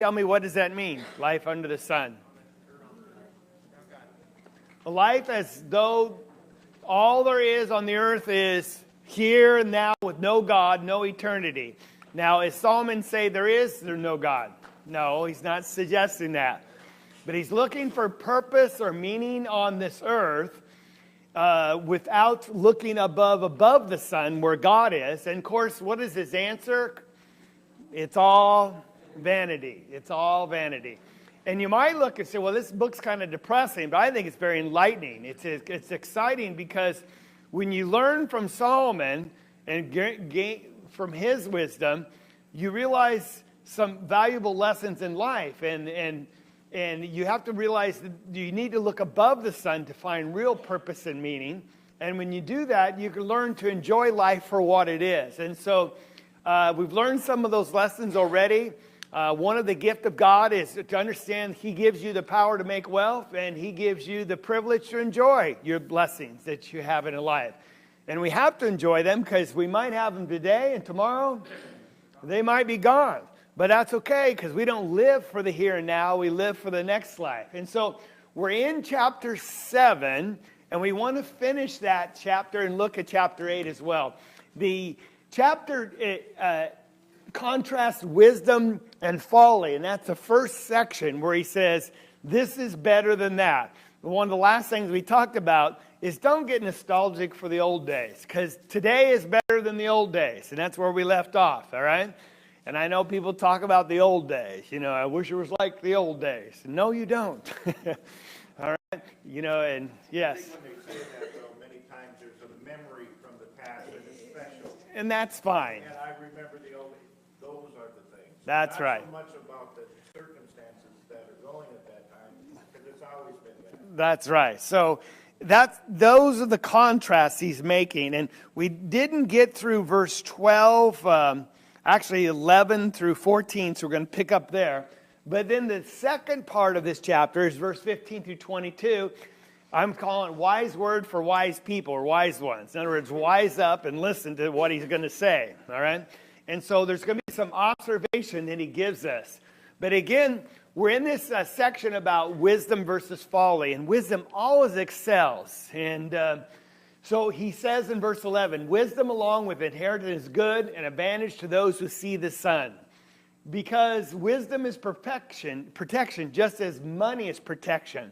Tell me, what does that mean? Life under the sun. A life as though all there is on the earth is here and now with no God, no eternity. Now, is Solomon say there's no God? No, he's not suggesting that. But he's looking for purpose or meaning on this earth without looking above the sun where God is. And of course, what is his answer? It's all vanity. It's all vanity. And you might look and say, well, this book's kind of depressing, but I think it's very enlightening. It's exciting because when you learn from Solomon and gain from his wisdom, you realize some valuable lessons in life. And you have to realize that you need to look above the sun to find real purpose and meaning. And when you do that, you can learn to enjoy life for what it is. And so we've learned some of those lessons already. One of the gifts of God is to understand He gives you the power to make wealth, and He gives you the privilege to enjoy your blessings that you have in life. And we have to enjoy them because we might have them today, and tomorrow they might be gone. But that's okay because we don't live for the here and now. We live for the next life. And so we're in chapter 7, and we want to finish that chapter and look at chapter 8 as well. The chapter contrasts wisdom and folly, and that's the first section where he says, this is better than that. One of the last things we talked about is don't get nostalgic for the old days, because today is better than the old days, and that's where we left off, all right? And I know people talk about the old days. You know, I wish it was like the old days. No, you don't. All right? You know, and yes. I think when they say that, though, many times there's a memory from the past that is special. And that's fine. And I remember the old days. Those are the things. That's right. Not so much about the circumstances that are going at that time, because it's always been there. That's right. So those are the contrasts he's making. And we didn't get through verse 12, actually 11 through 14, so we're going to pick up there. But then the second part of this chapter is verse 15 through 22. I'm calling it wise word for wise people, or wise ones. In other words, wise up and listen to what he's going to say, all right? And so there's going to be some observation that he gives us. But again, we're in this section about wisdom versus folly, and wisdom always excels. And so he says in verse 11, wisdom along with inheritance is good and advantage to those who see the sun. Because wisdom is protection, just as money is protection.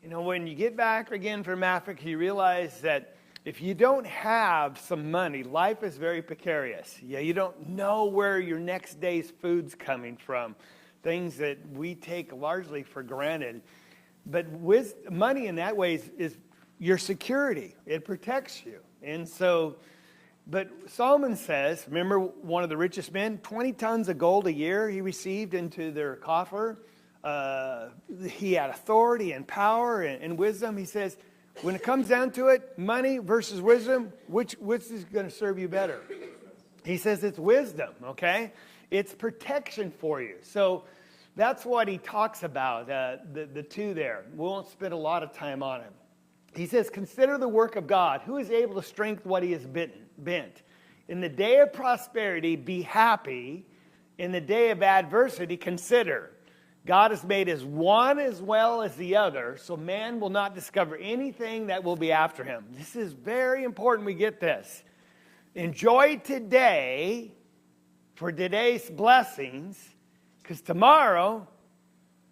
You know, when you get back again from Africa, you realize that if you don't have some money, life is very precarious. Yeah, you don't know where your next day's food's coming from. Things that we take largely for granted. But money in that way is your security. It protects you. And so, but Solomon says, remember one of the richest men, 20 tons of gold a year he received into their coffer. He had authority and power and wisdom. He says, when it comes down to it, money versus wisdom, which is going to serve you better? He says it's wisdom, okay? It's protection for you. So that's what he talks about, the two there. We won't spend a lot of time on it. He says, consider the work of God, who is able to strengthen what he has bent. In the day of prosperity, be happy. In the day of adversity, consider. God is made as one as well as the other, so man will not discover anything that will be after him. This is very important we get this. Enjoy today for today's blessings, because tomorrow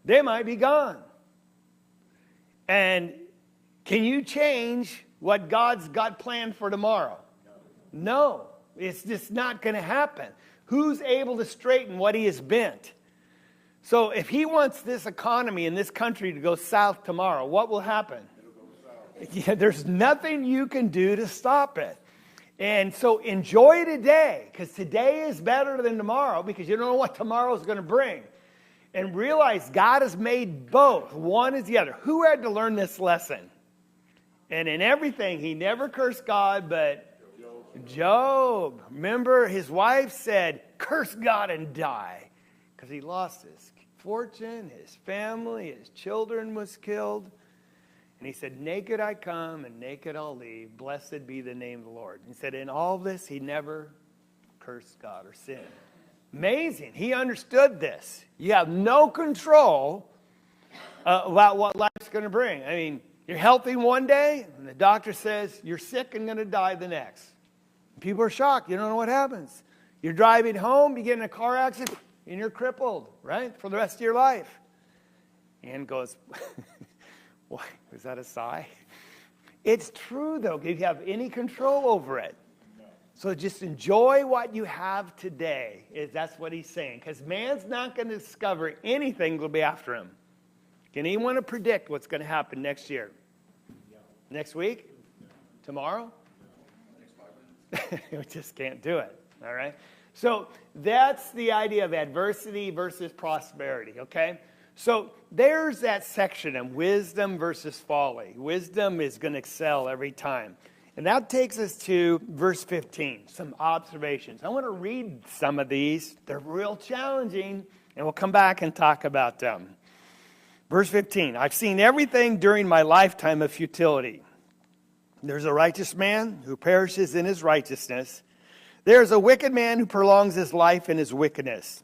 they might be gone. And can you change what God's got planned for tomorrow? No, it's just not going to happen. Who's able to straighten what he has bent? So if he wants this economy in this country to go south tomorrow, what will happen? It'll go south. Yeah, there's nothing you can do to stop it. And so enjoy today, because today is better than tomorrow, because you don't know what tomorrow is going to bring. And realize God has made both. One is the other. Who had to learn this lesson? And in everything, he never cursed God, but Job. Remember, his wife said, curse God and die. Because he lost his fortune, his family, his children was killed. And he said, naked I come and naked I'll leave. Blessed be the name of the Lord. He said, in all this, he never cursed God or sinned. Amazing. He understood this. You have no control about what life's going to bring. I mean, you're healthy one day, and the doctor says you're sick and going to die the next. People are shocked. You don't know what happens. You're driving home, you get in a car accident, and you're crippled, right, for the rest of your life. Ann goes, what? Was that a sigh? It's true, though, if you have any control over it. So just enjoy what you have today. That's what he's saying. Because man's not going to discover anything that will be after him. Can anyone predict what's going to happen next year? Next week? Tomorrow? We just can't do it. All right? So that's the idea of adversity versus prosperity, okay? So there's that section of wisdom versus folly. Wisdom is going to excel every time. And that takes us to verse 15, some observations. I want to read some of these. They're real challenging, and we'll come back and talk about them. Verse 15, I've seen everything during my lifetime of futility. There's a righteous man who perishes in his righteousness. There's a wicked man who prolongs his life in his wickedness.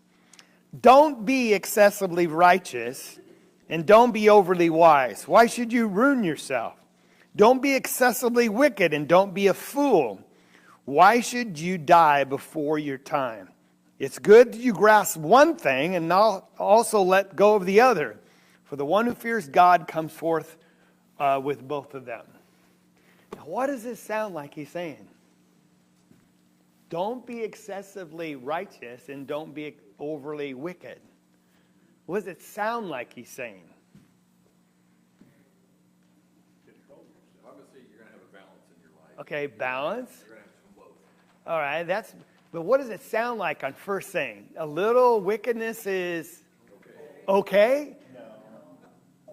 Don't be excessively righteous, and don't be overly wise. Why should you ruin yourself? Don't be excessively wicked, and don't be a fool. Why should you die before your time? It's good that you grasp one thing and not also let go of the other. For the one who fears God comes forth with both of them. Now, what does this sound like he's saying? Don't be excessively righteous and don't be overly wicked. What does it sound like he's saying? Obviously, you're going to have a balance in your life. Okay, balance. You're going to have some both. All right, but what does it sound like on first saying? A little wickedness is okay? No.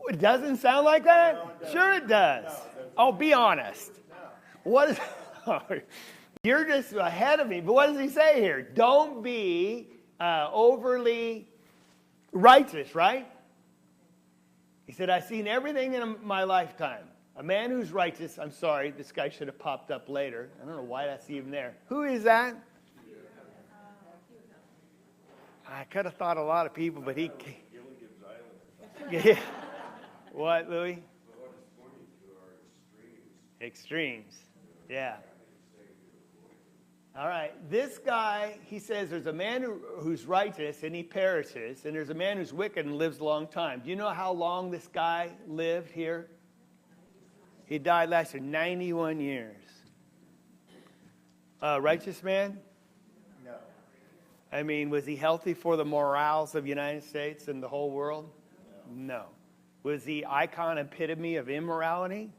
It doesn't sound like that? No, it sure it does. No, oh, be honest. No. What is... You're just ahead of me. But what does he say here? Don't be overly righteous, right? He said, I've seen everything in my lifetime. A man who's righteous. I'm sorry, this guy should have popped up later. I don't know why that's even there. Who is that? I could have thought a lot of people, but he... Yeah. What, Louis? Extremes. Yeah. All right. This guy, he says there's a man who's righteous and he perishes, and there's a man who's wicked and lives a long time. Do you know how long this guy lived here? He died last year, 91 years. Righteous man? No. I mean, was he healthy for the morals of the United States and the whole world? No. Was he icon epitome of immorality?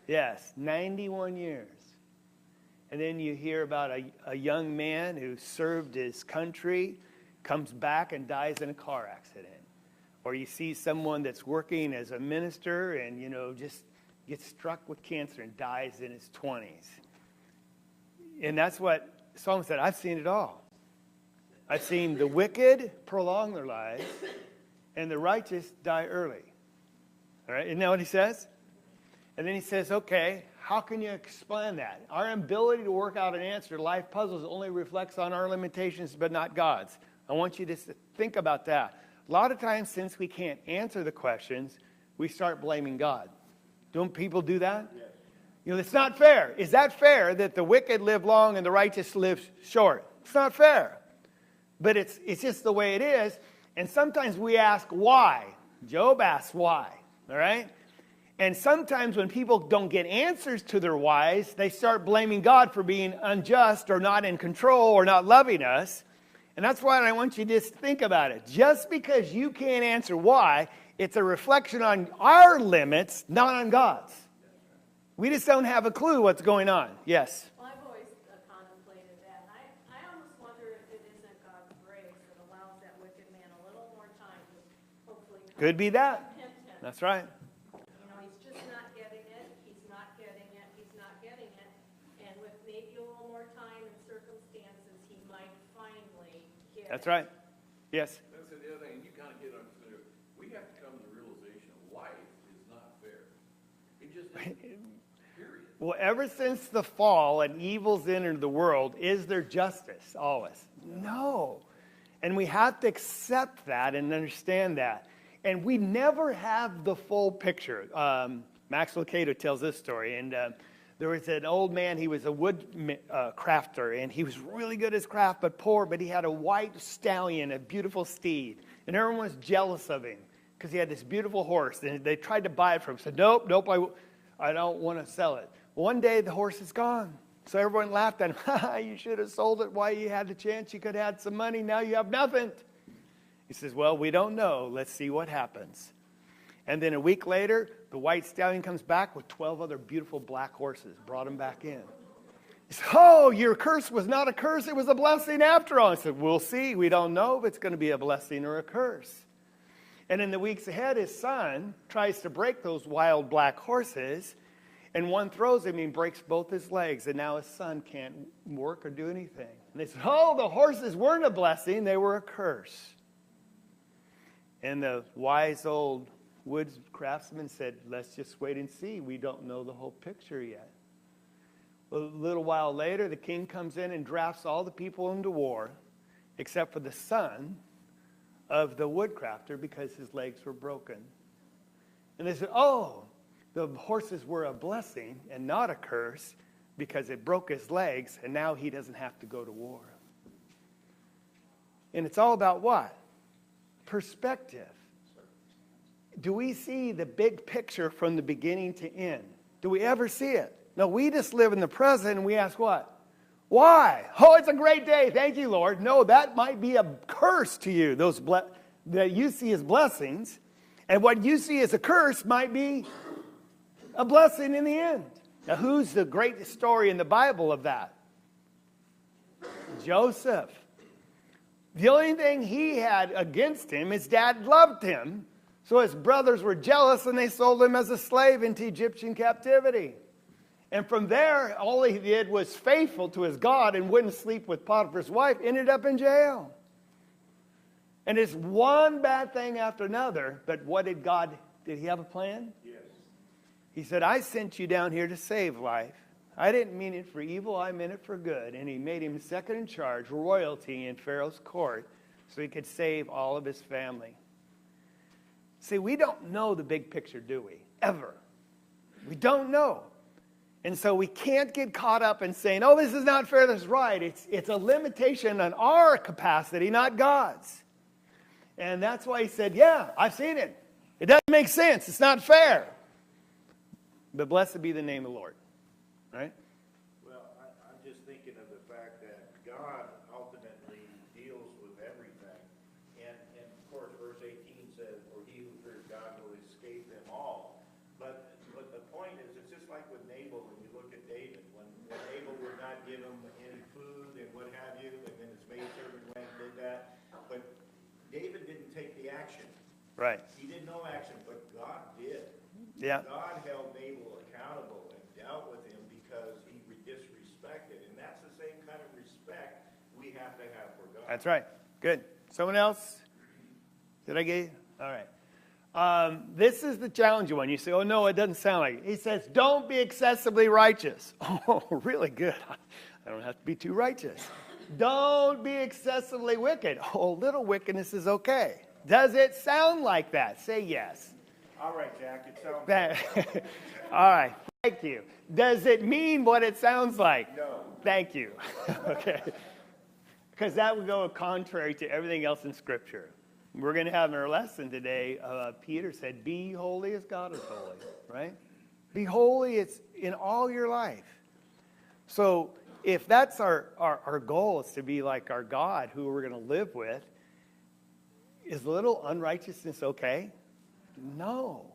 Yes, 91 years. And then you hear about a young man who served his country, comes back and dies in a car accident. Or you see someone that's working as a minister and, just gets struck with cancer and dies in his 20s. And that's what Solomon said, I've seen it all. I've seen the wicked prolong their lives and the righteous die early. All right, isn't that what he says? And then he says, okay, how can you explain that? Our ability to work out an answer to life puzzles only reflects on our limitations, but not God's. I want you to think about that. A lot of times, since we can't answer the questions, we start blaming God. Don't people do that? Yes. It's not fair. Is that fair that the wicked live long and the righteous live short? It's not fair. But it's just the way it is. And sometimes we ask why. Job asks why. All right? And sometimes when people don't get answers to their whys, they start blaming God for being unjust or not in control or not loving us. And that's why I want you to just think about it. Just because you can't answer why, it's a reflection on our limits, not on God's. We just don't have a clue what's going on. Yes? Well, I've always contemplated that. I almost wonder if it isn't God's grace that allows that wicked man a little more time to hopefully... Could be that. That's right. He's just not getting it. He's not getting it. He's not getting it. And with maybe a little more time and circumstances, he might finally get it. That's right. Yes? That's the other thing, you kind of get on, we have to come to the realization life is not fair. It just isn't. Period. Well, ever since the fall and evil's entered the world, is there justice always? No. And we have to accept that and understand that. And we never have the full picture. Max Lucado tells this story. And there was an old man, he was a wood crafter, and he was really good at his craft, but poor, but he had a white stallion, a beautiful steed. And everyone was jealous of him because he had this beautiful horse. And they tried to buy it from him. Said, nope, I don't want to sell it. One day, the horse is gone. So everyone laughed at him. You should have sold it while you had the chance. You could have had some money. Now you have nothing. He says, well, we don't know. Let's see what happens. And then a week later, the white stallion comes back with 12 other beautiful black horses, brought him back in. He said, oh, your curse was not a curse. It was a blessing after all. I said, we'll see. We don't know if it's going to be a blessing or a curse. And in the weeks ahead, his son tries to break those wild black horses. And one throws him and breaks both his legs. And now his son can't work or do anything. And they said, oh, the horses weren't a blessing. They were a curse. And the wise old woods craftsman said, let's just wait and see. We don't know the whole picture yet. Well, a little while later, the king comes in and drafts all the people into war, except for the son of the woodcrafter because his legs were broken. And they said, oh, the horses were a blessing and not a curse because it broke his legs, and now he doesn't have to go to war. And it's all about what? Perspective. Do we see the big picture from the beginning to end? Do we ever see it? No, we just live in the present and we ask what? Why? Oh, it's a great day. Thank you, Lord. No, that might be a curse to you. Those that you see as blessings, and what you see as a curse might be a blessing in the end. Now, who's the great story in the Bible of that? Joseph. The only thing he had against him, his dad loved him, so his brothers were jealous and they sold him as a slave into Egyptian captivity. And from there, all he did was faithful to his God and wouldn't sleep with Potiphar's wife, ended up in jail. And it's one bad thing after another, but what did he have a plan? Yes. He said, I sent you down here to save life. I didn't mean it for evil, I meant it for good. And he made him second in charge, royalty in Pharaoh's court, so he could save all of his family. See, we don't know the big picture, do we? Ever. We don't know. And so we can't get caught up in saying, oh, this is not fair, this is right. It's a limitation on our capacity, not God's. And that's why he said, yeah, I've seen it. It doesn't make sense. It's not fair. But blessed be the name of the Lord. Right? Well, I'm just thinking of the fact that God ultimately deals with everything. And of course, verse 18 says, for he who fears God will escape them all. But the point is, it's just like with Nabal when you look at David. When Nabal would not give him any food and what have you, and then his maidservant went and did that. But David didn't take the action. Right. He did no action, but God did. Yeah. God held Nabal accountable and dealt with him because he disrespected. And that's the same kind of respect we have to have for God. That's right. Good. Someone else? Did I get you? All right. This is the challenging one. You say, oh, no, it doesn't sound like it. He says, don't be excessively righteous. Oh, really good. I don't have to be too righteous. Don't be excessively wicked. Oh, little wickedness is okay. Does it sound like that? Say yes. All right, Jack, it sounds All right. Thank you. Does it mean what it sounds like? No. Thank you. Okay. Because that would go contrary to everything else in Scripture. We're going to have in our lesson today, Peter said, be holy as God is holy, right? Be holy in all your life. So if that's our goal is to be like our God who we're going to live with, is a little unrighteousness okay? No.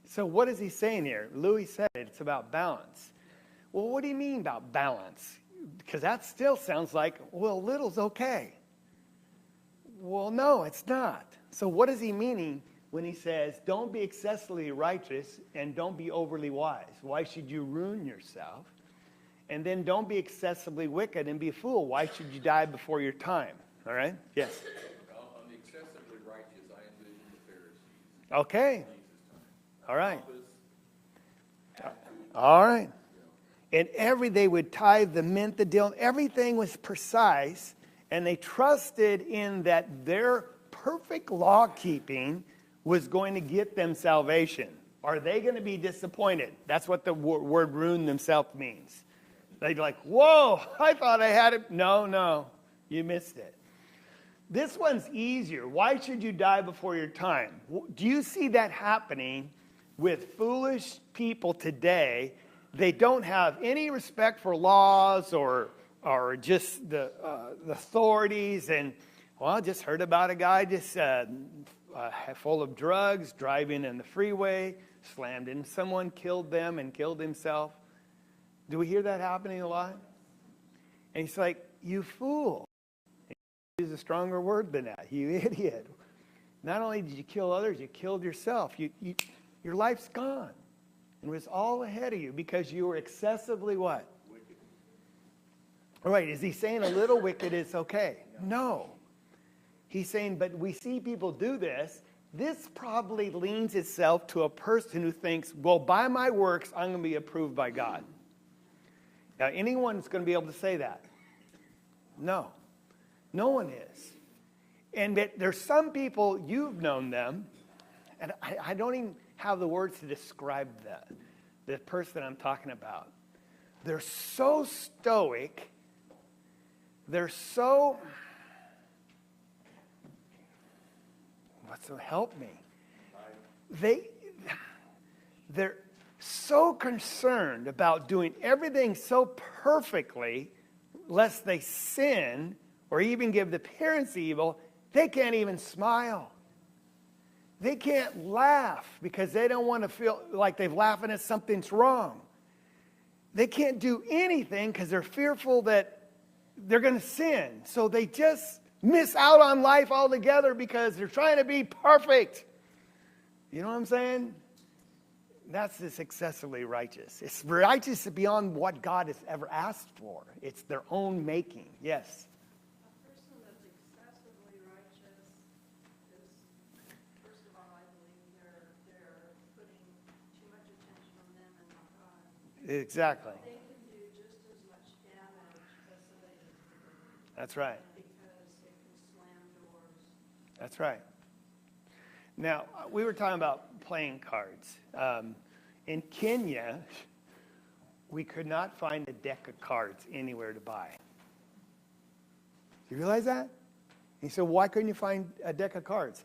So what is he saying here? Louis said it. It's about balance. Well, what do you mean about balance? Because that still sounds like, well, little's okay. Well, no, it's not. So what is he meaning when he says, don't be excessively righteous and don't be overly wise? Why should you ruin yourself? And then don't be excessively wicked and be a fool. Why should you die before your time? All right? Yes. On the excessively righteous, I envision the Pharisees. Okay. All right. All right. And they would tithe the mint, the dill, everything was precise, And they trusted in that their perfect law keeping was going to get them salvation. Are they going to be disappointed? That's what the word ruin themselves means. They're like, whoa, I thought I had it. No, you missed it. This one's easier. Why should you die before your time? Do you see that happening with foolish people today? They don't have any respect for laws or just the authorities. And, well, I just heard about a guy just full of drugs, driving in the freeway, slammed into someone, killed them, and killed himself. Do we hear that happening a lot? And he's like, you fool. Use a stronger word than that. You idiot. Not only did you kill others, you killed yourself. Your life's gone. And it was all ahead of you because you were excessively what? Wicked. All right, is he saying a little wicked is okay? No. He's saying, but we see people do this. This probably leans itself to a person who thinks, well, by my works, I'm going to be approved by God. Now, anyone's going to be able to say that? No. No one is. And there's some people, you've known them, and I don't even have the words to describe the person I'm talking about. They're so stoic. They're so... So help me. They're so concerned about doing everything so perfectly, lest they sin or even give the appearance evil, they can't even smile. They can't laugh because they don't want to feel like they're laughing at something's wrong. They can't do anything because they're fearful that they're going to sin. So they just miss out on life altogether because they're trying to be perfect. You know what I'm saying? That's just excessively righteous. It's righteous beyond what God has ever asked for. It's their own making. Yes? A person that's excessively righteous is, first of all, I believe they're putting too much attention on them and not God. Exactly. They can do just as much damage as somebody that's That's right. That's right. Now, we were talking about playing cards. In Kenya, we could not find a deck of cards anywhere to buy. Do you realize that? He said, why couldn't you find a deck of cards?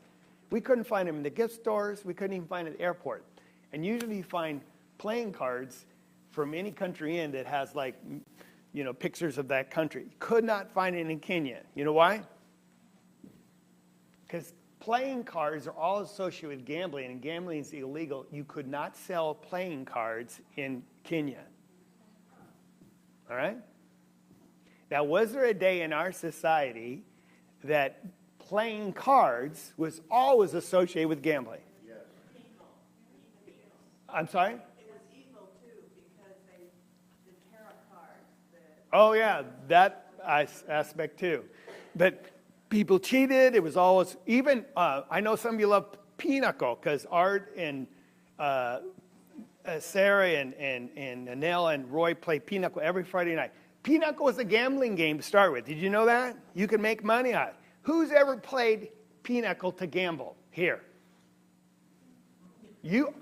We couldn't find them in the gift stores. We couldn't even find them at the airport. And usually you find playing cards from any country in that has pictures of that country. Could not find it in Kenya. You know why? Because playing cards are all associated with gambling, and gambling is illegal. You could not sell playing cards in Kenya. All right? Now, was there a day in our society that playing cards was always associated with gambling? Yes. I'm sorry? It was evil, too, because the tarot cards. Oh, yeah, that aspect, too. But people cheated. It was always, even, I know some of you love pinochle, because Art and Sarah and Anel and Roy play pinochle every Friday night. Pinochle was a gambling game to start with. Did you know that? You could make money on it. Who's ever played pinochle to gamble? Here. You?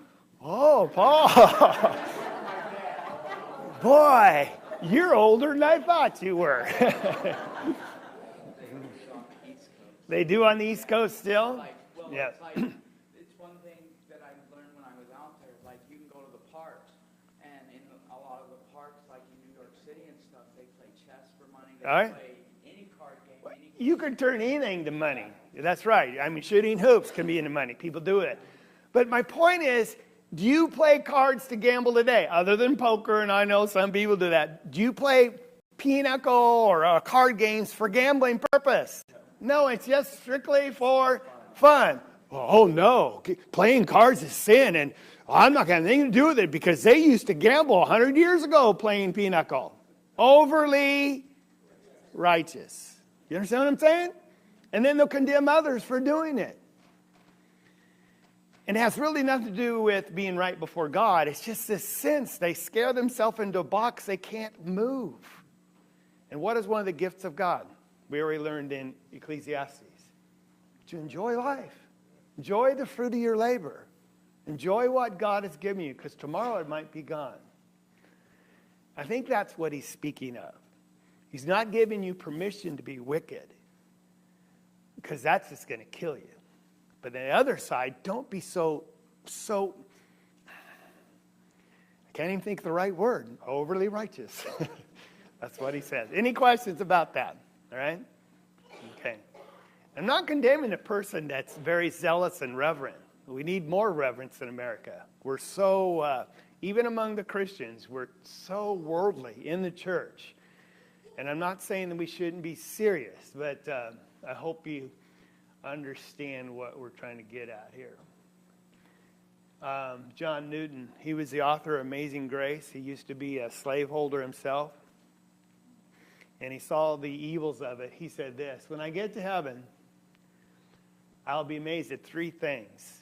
Oh, Paul. Boy, you're older than I thought you were. They do on the East Coast still? Yeah. It's one thing that I learned when I was out there. Like, you can go to the parks, and in a lot of the parks, like in New York City and stuff, they play chess for money. They All right. play any card game. You can turn anything to money. That's right. I mean, shooting hoops can be into money. People do it. But my point is, do you play cards to gamble today? Other than poker, and I know some people do that. Do you play pinochle or card games for gambling purpose? No, it's just strictly for fun. Oh, no. Playing cards is sin, and I'm not going to have anything to do with it because they used to gamble 100 years ago playing pinochle. Overly righteous. You understand what I'm saying? And then they'll condemn others for doing it. And it has really nothing to do with being right before God. It's just this sense they scare themselves into a box they can't move. And what is one of the gifts of God? We already learned in Ecclesiastes to enjoy life. Enjoy the fruit of your labor. Enjoy what God has given you, because tomorrow it might be gone. I think that's what he's speaking of. He's not giving you permission to be wicked, because that's just going to kill you. But on the other side, don't be so, I can't even think of the right word, overly righteous. That's what he says. Any questions about that? All right? Okay. I'm not condemning a person that's very zealous and reverent. We need more reverence in America. We're so, even among the Christians, we're so worldly in the church. And I'm not saying that we shouldn't be serious, but I hope you understand what we're trying to get at here. John Newton, he was the author of Amazing Grace. He used to be a slaveholder himself. And he saw the evils of it. He said this: when I get to heaven, I'll be amazed at three things.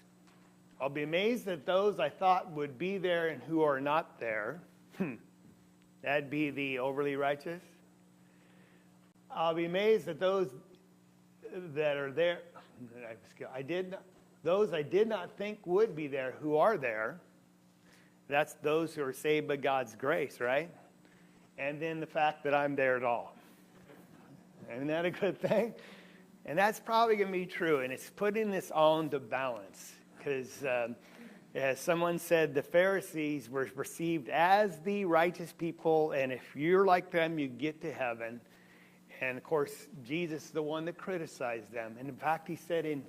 I'll be amazed at those I thought would be there and who are not there. That'd be the overly righteous. I'll be amazed at those that are there. Those I did not think would be there who are there. That's those who are saved by God's grace, right? And then the fact that I'm there at all. Isn't that a good thing? And that's probably going to be true. And it's putting this all into balance. Because as someone said, the Pharisees were perceived as the righteous people. And if you're like them, you get to heaven. And of course, Jesus is the one that criticized them. And in fact, he said in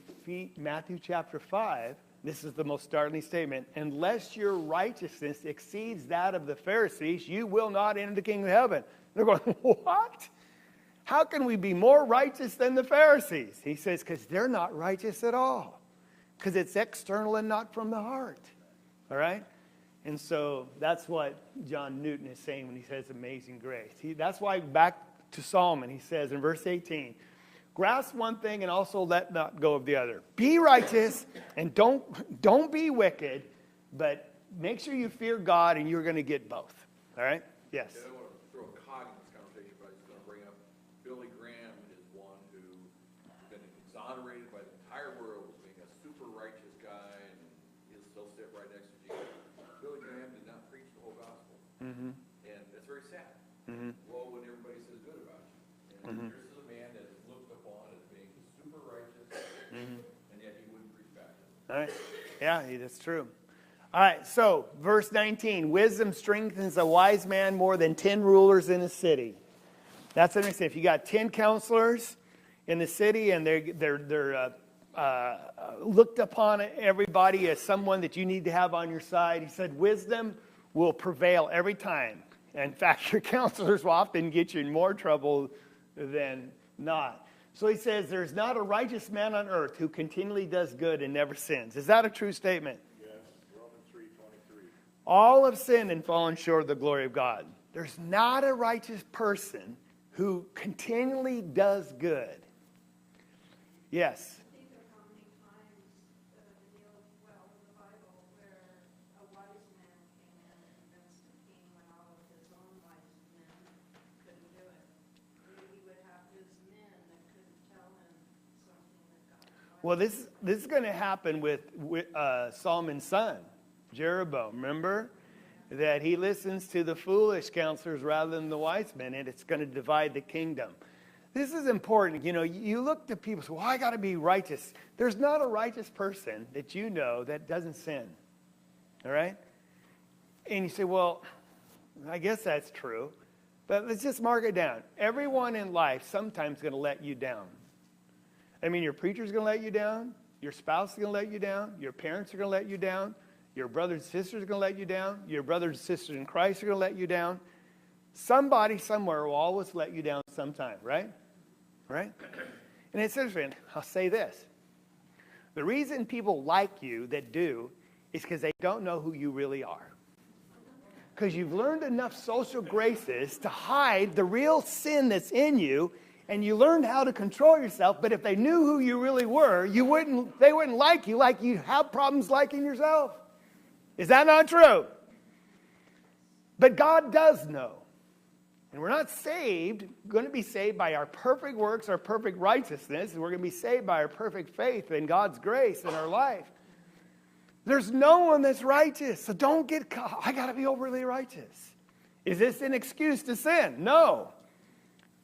Matthew chapter 5, this is the most startling statement: unless your righteousness exceeds that of the Pharisees, you will not enter the kingdom of heaven. They're going, what? How can we be more righteous than the Pharisees? He says, because they're not righteous at all. Because it's external and not from the heart. All right? And so that's what John Newton is saying when he says amazing grace. That's why back to Solomon, he says in verse 18, grasp one thing and also let not go of the other. Be righteous and don't be wicked, but make sure you fear God and you're going to get both. All right? Yes. I don't want to throw a cog in this conversation, but I just want to bring up Billy Graham is one who's been exonerated by the entire world as being a super righteous guy, and he'll still sit right next to Jesus. Billy Graham did not preach the whole gospel. Mm-hmm. And that's very sad. Mm-hmm. Well, when everybody says good about you. And This is a man that is looked upon as being super righteous, and yet he wouldn't preach back. All right. Yeah, that's true. All right, so verse 19, wisdom strengthens a wise man more than 10 rulers in a city. That's what I say. If you got 10 counselors in the city and they're looked upon everybody as someone that you need to have on your side, he said wisdom will prevail every time. In fact, your counselors will often get you in more trouble than not. So he says, there's not a righteous man on earth who continually does good and never sins. Is that a true statement? Yes, Romans 3:23. All have sinned and fallen short of the glory of God. There's not a righteous person who continually does good. Yes. I think of how many times in the Bible where a wise man came in and convinced the king when all of his own wise men couldn't do it. He would have his men that couldn't tell him something that God. Well, this is going to happen with Solomon's son, Jeroboam. Remember that he listens to the foolish counselors rather than the wise men, and it's going to divide the kingdom. This is important. You know, you look to people and say, well, I got to be righteous. There's not a righteous person that you know that doesn't sin. All right? And you say, well, I guess that's true. But let's just mark it down. Everyone in life sometimes is going to let you down. I mean, your preacher's going to let you down. Your spouse is going to let you down. Your parents are going to let you down. Your brothers and sisters are going to let you down. Your brothers and sisters in Christ are going to let you down. Somebody somewhere will always let you down sometime, right? Right? And it's interesting. I'll say this. The reason people like you that do is because they don't know who you really are. Because you've learned enough social graces to hide the real sin that's in you, and you learned how to control yourself. But if they knew who you really were, they wouldn't like you have problems liking yourself. Is that not true? But God does know. And we're not going to be saved by our perfect works, our perfect righteousness. And we're going to be saved by our perfect faith in God's grace in our life. There's no one that's righteous. So don't get caught. I got to be overly righteous. Is this an excuse to sin? No.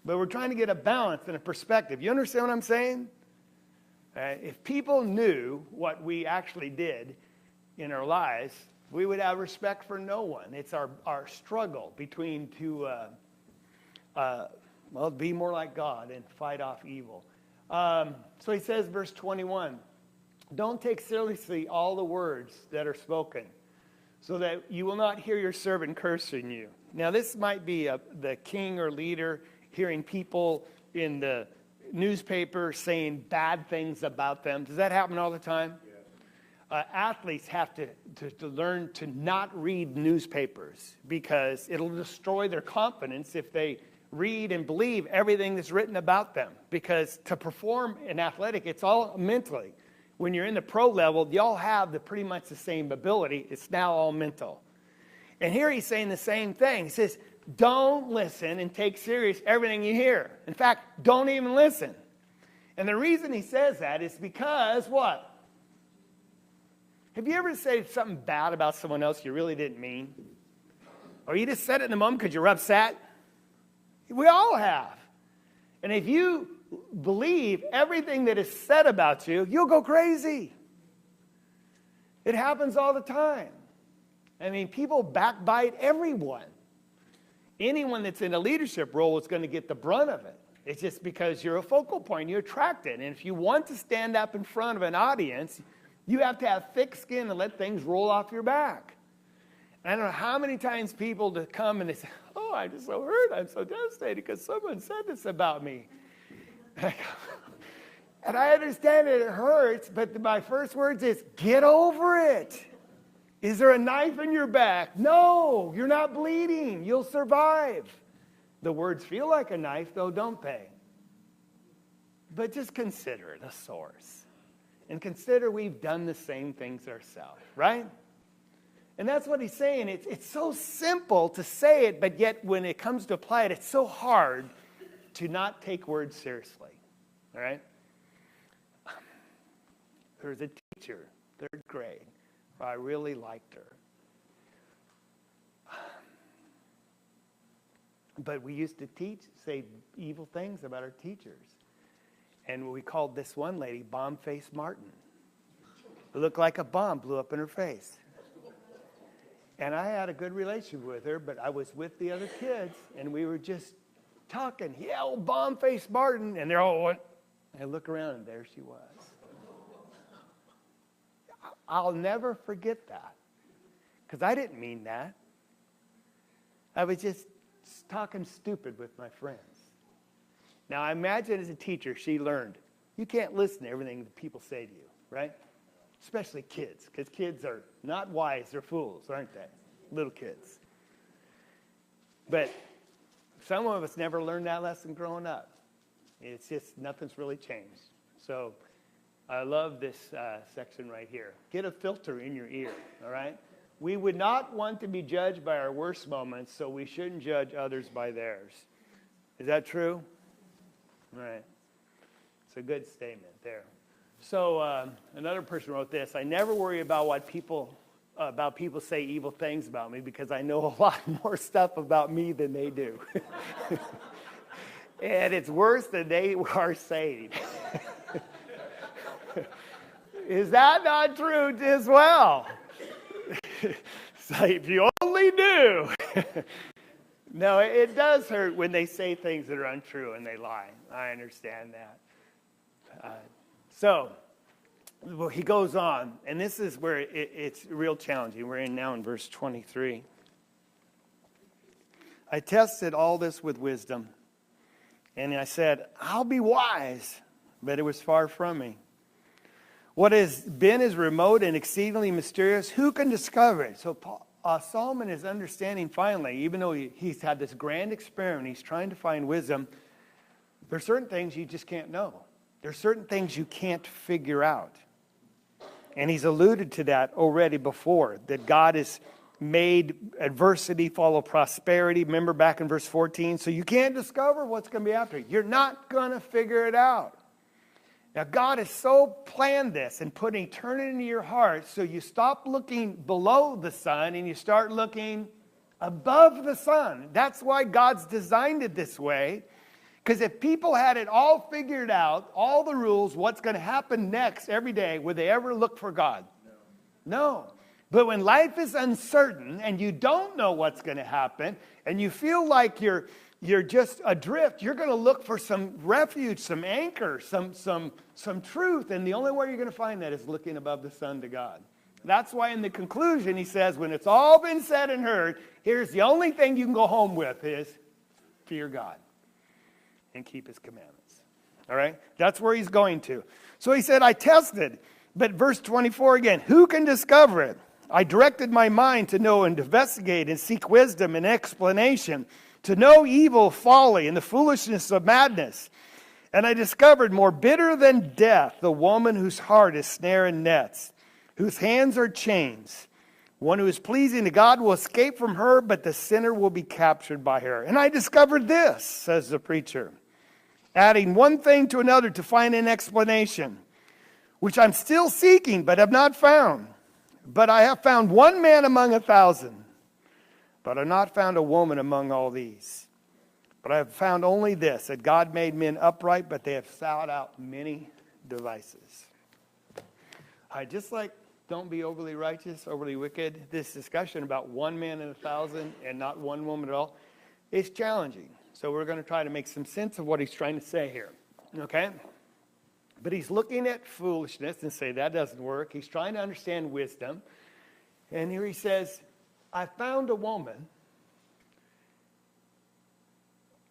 But we're trying to get a balance and a perspective. You understand what I'm saying? If people knew what we actually did in our lives, we would have respect for no one. It's our struggle between be more like God and fight off evil. So he says, verse 21, don't take seriously all the words that are spoken, so that you will not hear your servant cursing you. Now, this might be the king or leader hearing people in the newspaper saying bad things about them. Does that happen all the time? Yes. Athletes have to learn to not read newspapers because it'll destroy their confidence if they read and believe everything that's written about them. Because to perform in athletic, it's all mentally. When you're in the pro level, y'all have pretty much the same ability. It's now all mental. And here he's saying the same thing. He says, don't listen and take serious everything you hear. In fact, don't even listen. And the reason he says that is because what? Have you ever said something bad about someone else you really didn't mean? Or you just said it in the moment because you're upset? We all have. And if you believe everything that is said about you, you'll go crazy. It happens all the time. I mean, people backbite everyone. Anyone that's in a leadership role is going to get the brunt of it. It's just because you're a focal point, you attract it. And if you want to stand up in front of an audience, you have to have thick skin and let things roll off your back. And I don't know how many times people to come and they say, oh, I'm just so hurt, I'm so devastated because someone said this about me. And I understand that it hurts, but my first words is, get over it. Is there a knife in your back? No, you're not bleeding. You'll survive. The words feel like a knife, though, don't they? But just consider the source. And consider we've done the same things ourselves, right? And that's what he's saying. It's so simple to say it, but yet when it comes to apply it, it's so hard to not take words seriously, all right? There was a teacher, 3rd grade. I really liked her. But we used to say evil things about our teachers. And we called this one lady Bomb-Faced Martin. It looked like a bomb blew up in her face. And I had a good relationship with her, but I was with the other kids, and we were just talking. Yeah, old Bomb-Faced Martin. And they're all, what? I look around, and there she was. I'll never forget that, because I didn't mean that. I was just talking stupid with my friends. Now, I imagine as a teacher, she learned, you can't listen to everything that people say to you, right? Especially kids, because kids are not wise, they're fools, aren't they? Little kids. But some of us never learned that lesson growing up. It's just, nothing's really changed. So I love this section right here. Get a filter in your ear, all right? We would not want to be judged by our worst moments, so we shouldn't judge others by theirs. Is that true? All right. It's a good statement there. So another person wrote this. I never worry about people say evil things about me because I know a lot more stuff about me than they do. And it's worse than they are saying. Is that not true as well? So if you only knew. No, it does hurt when they say things that are untrue and they lie. I understand that. Well, he goes on, and this is where it's real challenging. We're now in verse 23. I tested all this with wisdom, and I said, I'll be wise, but it was far from me. What has been is remote and exceedingly mysterious. Who can discover it? So Solomon is understanding finally, even though he's had this grand experiment, he's trying to find wisdom. There are certain things you just can't know. There are certain things you can't figure out. And he's alluded to that already before, that God is made adversity follow prosperity. Remember back in verse 14? So you can't discover what's going to be after you. You're not going to figure it out. Now, God has so planned this and put eternity into your heart so you stop looking below the sun and you start looking above the sun. That's why God's designed it this way. Because if people had it all figured out, all the rules, what's going to happen next every day, would they ever look for God? No. But when life is uncertain and you don't know what's going to happen and you feel like you're just adrift, you're going to look for some refuge, some anchor, some truth. And the only way you're going to find that is looking above the sun to God. That's why in the conclusion he says, when it's all been said and heard, here's the only thing you can go home with is fear God and keep his commandments. All right? That's where he's going to. So he said, I tested. But verse 24 again, who can discover it? I directed my mind to know and investigate and seek wisdom and explanation, to know evil, folly, and the foolishness of madness. And I discovered more bitter than death the woman whose heart is snare and nets, whose hands are chains. One who is pleasing to God will escape from her, but the sinner will be captured by her. And I discovered this, says the preacher, adding one thing to another to find an explanation, which I'm still seeking, but have not found. But I have found one man among 1,000, but I have not found a woman among all these. But I have found only this, that God made men upright, but they have sought out many devices. Just like don't be overly righteous, overly wicked, this discussion about one man in 1,000 and not one woman at all is challenging. So we're going to try to make some sense of what he's trying to say here. Okay? But he's looking at foolishness and say that doesn't work. He's trying to understand wisdom. And here he says, I found a woman.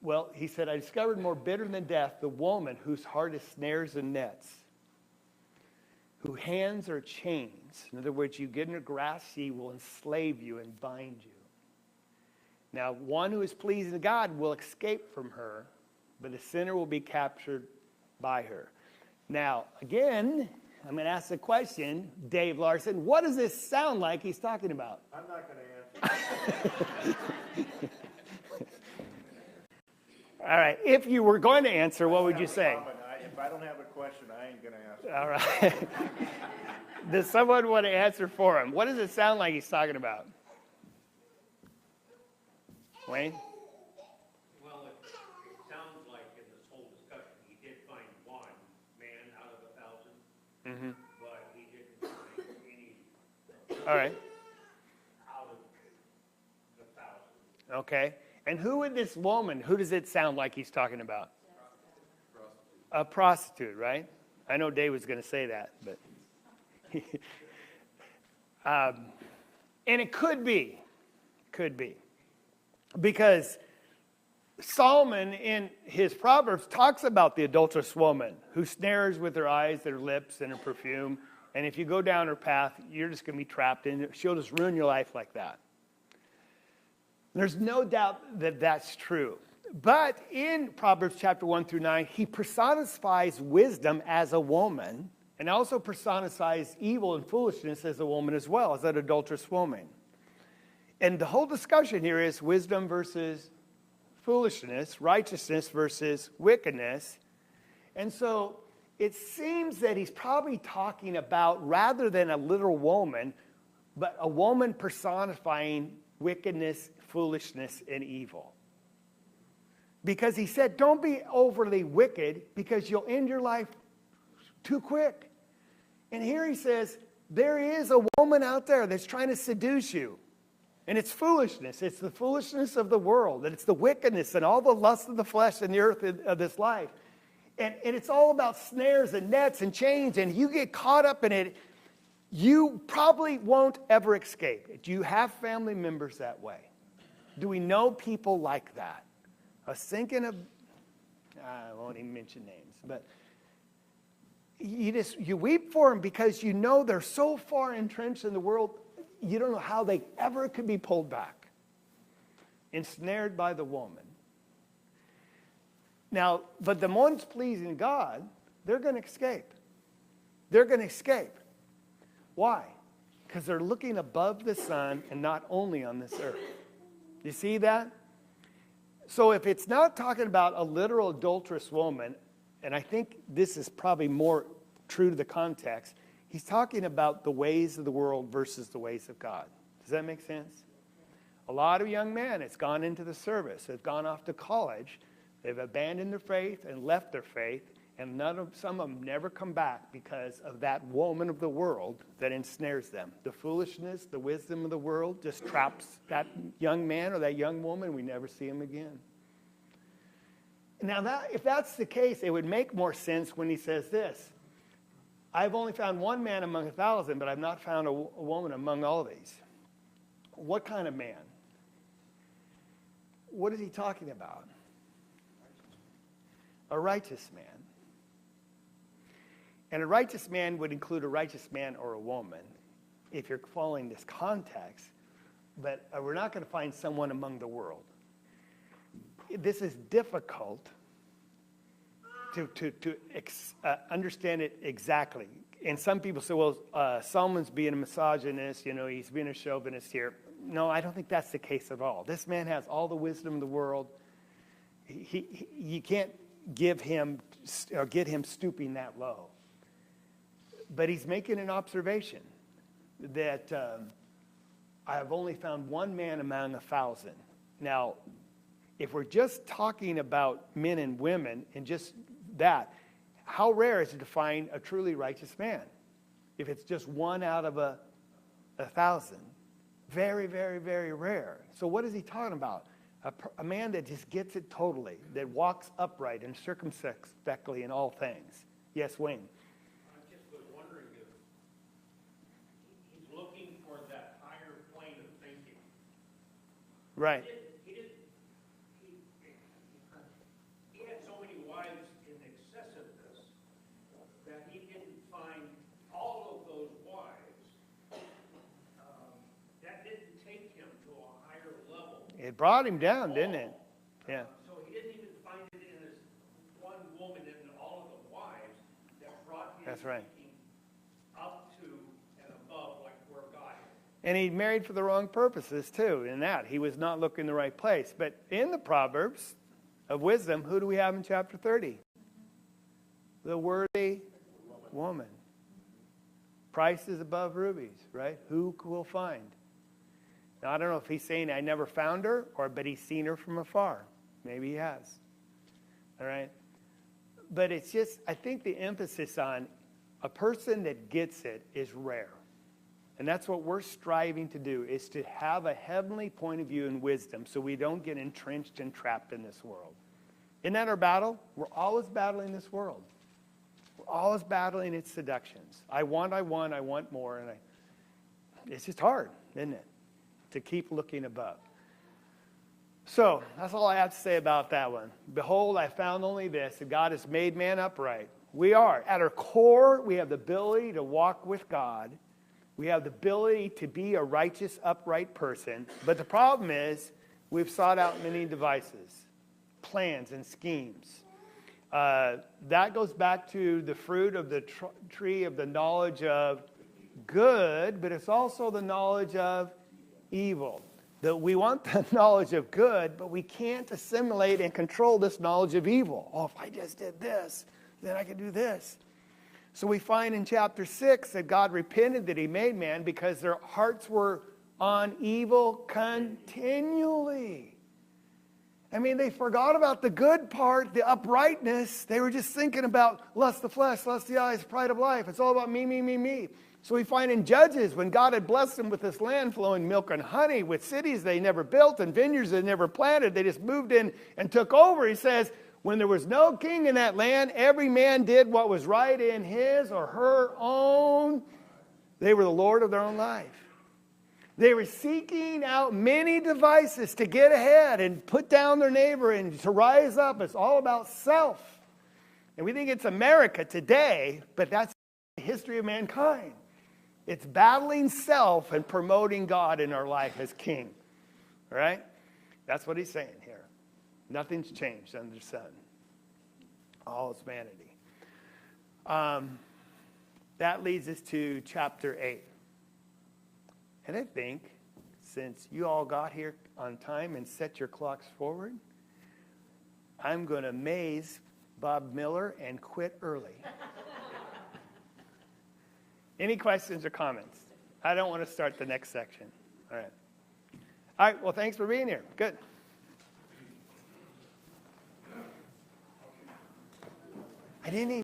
Well, he said, I discovered more bitter than death the woman whose heart is snares and nets, whose hands are chains. In other words, you get in her grasp, she will enslave you and bind you. Now, one who is pleasing to God will escape from her, but the sinner will be captured by her. Now, again, I'm going to ask the question, Dave Larson, what does this sound like he's talking about? I'm not going to answer. All right. If you were going to answer, what would you say? If I don't have a question, I ain't going to answer. All right. Does someone want to answer for him? What does it sound like he's talking about? Wayne? Well, it sounds like in this whole discussion, he did find one man out of 1,000, but he didn't find any All right. out of the 1,000. Okay. And who would this woman, who does it sound like he's talking about? A prostitute, right? I know Dave was going to say that, but. And it could be. Because Solomon in his Proverbs talks about the adulterous woman who snares with her eyes, her lips, and her perfume. And if you go down her path, you're just going to be trapped in it. She'll just ruin your life like that. There's no doubt that that's true. But in Proverbs chapter 1 through 9, he personifies wisdom as a woman and also personifies evil and foolishness as a woman as well, as that adulterous woman. And the whole discussion here is wisdom versus foolishness, righteousness versus wickedness. And so it seems that he's probably talking about, rather than a literal woman, but a woman personifying wickedness, foolishness, and evil. Because he said, don't be overly wicked because you'll end your life too quick. And here he says, there is a woman out there that's trying to seduce you. And it's foolishness. It's the foolishness of the world. And it's the wickedness and all the lust of the flesh and the earth of this life. And it's all about snares and nets and chains. And you get caught up in it, you probably won't ever escape. Do you have family members that way? Do we know people like that? I was thinking of, I won't even mention names, but you weep for them because you know they're so far entrenched in the world, you don't know how they ever could be pulled back. Ensnared by the woman. Now, but the ones pleasing God, they're going to escape. They're going to escape. Why? Because they're looking above the sun and not only on this earth. You see that? So if it's not talking about a literal adulterous woman, and I think this is probably more true to the context, he's talking about the ways of the world versus the ways of God. Does that make sense? A lot of young men, it's gone into the service, have gone off to college, they've abandoned their faith and left their faith, and some of them never come back because of that woman of the world that ensnares them. The foolishness, the wisdom of the world just traps that young man or that young woman. We never see him again. Now, if that's the case, it would make more sense when he says this. I've only found one man among 1,000, but I've not found a woman among all these. What kind of man? What is he talking about? A righteous man. And a righteous man would include a righteous man or a woman, if you're following this context. But we're not going to find someone among the world. This is difficult to understand it exactly. And some people say, well, Solomon's being a misogynist, he's being a chauvinist here. No, I don't think that's the case at all. This man has all the wisdom in the world. You can't give him or get him stooping that low. But he's making an observation that I have only found one man among 1,000. Now, if we're just talking about men and women and just that, how rare is it to find a truly righteous man? If it's just one out of 1,000. Very, very, very rare. So what is he talking about? A man that just gets it totally, that walks upright and circumspectly in all things. Yes, Wayne? I just was wondering if he's looking for that higher plane of thinking. Right. He had so many wives in excessiveness that he didn't find all of those wives. That didn't take him to a higher level. It brought him down, didn't it? Yeah. So he didn't even find it in his one woman in all of the wives that brought him That's right. thinking up to and above like where God is. And he married for the wrong purposes, too, in that. He was not looking the right place. But in the Proverbs of wisdom, who do we have in chapter 30? The worthy woman. Price is above rubies, right? Who will find? Now, I don't know if he's saying I never found her, but he's seen her from afar. Maybe he has. All right? But it's just, I think the emphasis on a person that gets it is rare. And that's what we're striving to do, is to have a heavenly point of view and wisdom so we don't get entrenched and trapped in this world. Isn't that our battle? We're always battling this world. We're always battling its seductions. I want more. And it's just hard, isn't it? To keep looking above. So, that's all I have to say about that one. Behold, I found only this, that God has made man upright. We are. At our core, we have the ability to walk with God. We have the ability to be a righteous, upright person. But the problem is, we've sought out many devices, plans, and schemes. That goes back to the fruit of the tree of the knowledge of good, but it's also the knowledge of evil. That we want the knowledge of good, but we can't assimilate and control this knowledge of evil. Oh, if I just did this, then I could do this. So we find in chapter 6 that God repented that he made man because their hearts were on evil continually. I mean, they forgot about the good part, the uprightness. They were just thinking about lust of the flesh, lust of the eyes, pride of life. It's all about me, me, me, me. So we find in Judges, when God had blessed them with this land flowing milk and honey, with cities they never built and vineyards they never planted, they just moved in and took over. He says, when there was no king in that land, every man did what was right in his or her own. They were the Lord of their own life. They were seeking out many devices to get ahead and put down their neighbor and to rise up. It's all about self. And we think it's America today, but that's the history of mankind. It's battling self and promoting God in our life as king. All right? That's what he's saying here. Nothing's changed under the sun. All is vanity. That leads us to chapter 8. And I think since you all got here on time and set your clocks forward, I'm going to amaze Bob Miller and quit early. Any questions or comments? I don't want to start the next section. All right. All right, well, thanks for being here. Good. I didn't even